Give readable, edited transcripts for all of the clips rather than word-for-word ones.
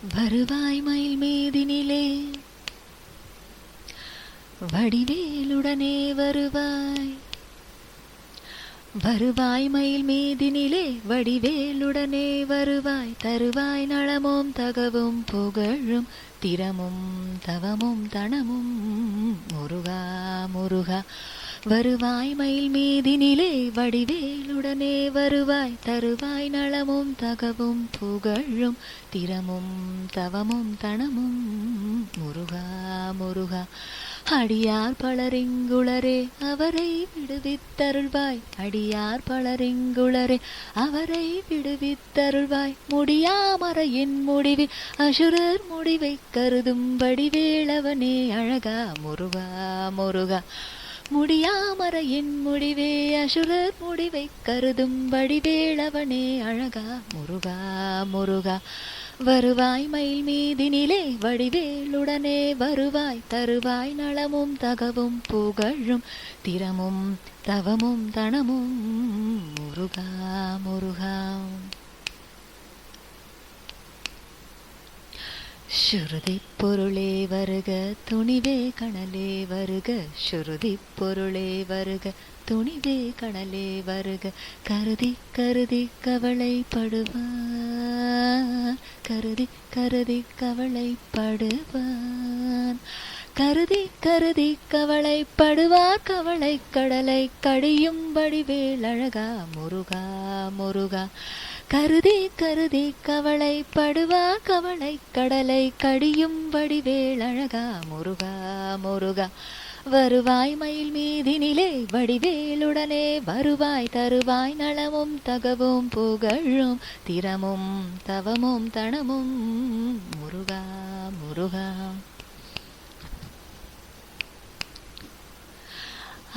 வருவாய் மயில் மீதினிலே வடிவேலுடனே வருவாய். வருவாய் மயில் மீதினிலே வடிவேலுடனே வருவாய். தருவாய் நலமும் தகவும் புகழும் திறமும் தவமும் தனமும் முருகா முருகா. வருவாய் மயில் மீதினிலே வடிவேலுடனே வருவாய். தருவாய் நலமும் தகவும் புகழும் திறமும் தவமும் தனமும் முருகா முருகா. அடியார் பலரிங்குளரே அவரை விடுவித்தருள்வாய். அடியார் பலரிங்குளரே அவரை விடுவித்தருள்வாய். முடியாமறையின் முடிவில் அசுரர் முடிவை கருதும் வடிவேலவனே அழகா முருகா முருகா. முடியாமறையின் முடிவே அசுரர் முடிவை கருதும் வடிவேலவனே அழகா முருகா முருகா. வருவாய் மயில் மீதினிலே வடிவேலுடனே வருவாய். தருவாய் நலமும் தகவும் புகழும் திறமும் தவமும் தனமும் முருகா முருகா. சுருதி பொருளே வருக துணிவே கணலே வருக. சுருதி பொருளே வருக துணிவே கணலே வருக. கருதி கருதி கவலைப்படுவான். கருதி கருதி கவலைப்படுவான். கருதி கருதி கவலைப்படுவார். கவலை கடலை கடியும் வடிவேலழகா முருகா முருகா. கருதி கருதி கவலைப்படுவார். கவலை கடலை கடியும் வடிவேலழகா முருகா முருகா. வருவாய் மயில் மீதினிலே வடிவேலுடனே வருவாய். தருவாய் நலமும் தகவும் புகழும் திறமும் தவமும் தனமும் முருகா முருகா.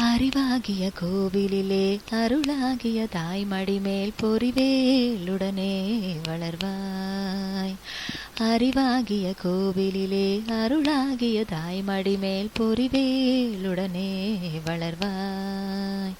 அறிவாகிய கோவிலிலே அருளாகிய தாய்மடி மேல் பொறிவேலுடனே வளர்வாய். அறிவாகிய கோவிலிலே அருளாகிய தாய்மடி மேல் பொறிவேலுடனே வளர்வாய்.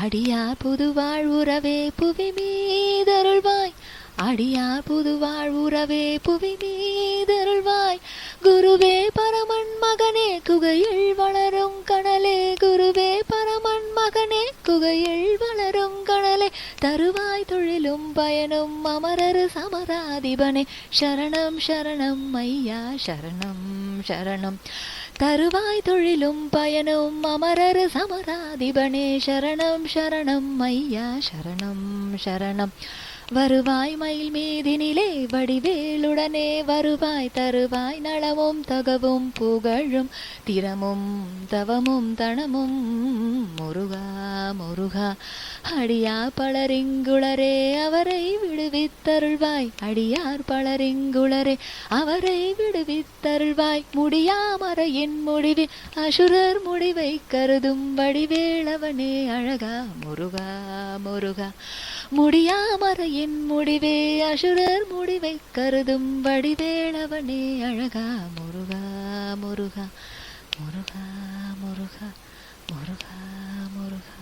அடியார் புதுவாழ் உறவே புவி மீதருள்வாய். அடியார் புதுவாழ் உறவே புவி மீதருள்வாய். குருவே பரமன் மகனே குகையில் வளரும் கணலே. குருவே பரமன் மகனே குகையில் வளரும் கணலே. தருவாய் தொழிலும் பயனும் அமரரு சமராதிபனே. சரணம் சரணம் ஐயா சரணம் சரணம். தருவாய் தொழிலும் பயனும் அமரரு சமராதிபனே. சரணம் சரணம் ஐயா சரணம் சரணம். வருவாய் மயில் மீதினிலே வடிவேலுடனே வருவாய். தருவாய் நலமும் தகவும் புகழும் திறமும் தவமும் தனமும் முருகா முருகா. அடியார் பலரிங்குளரே அவரை விடுவித்தருள்வாய். அடியார் பலரிங்குளரே அவரை விடுவித்தருள்வாய். முடியாமறையின் முடிவில் அசுரர் முடிவை கருதும் வடிவேலவனே அழகா முருகா முருகா. முடியாமறையின் முடிவே அசுரர் முடிவை கருதும் வடிவேலவனே அழகா முருகா முருகா முருகா முருகா முருகா முருகா.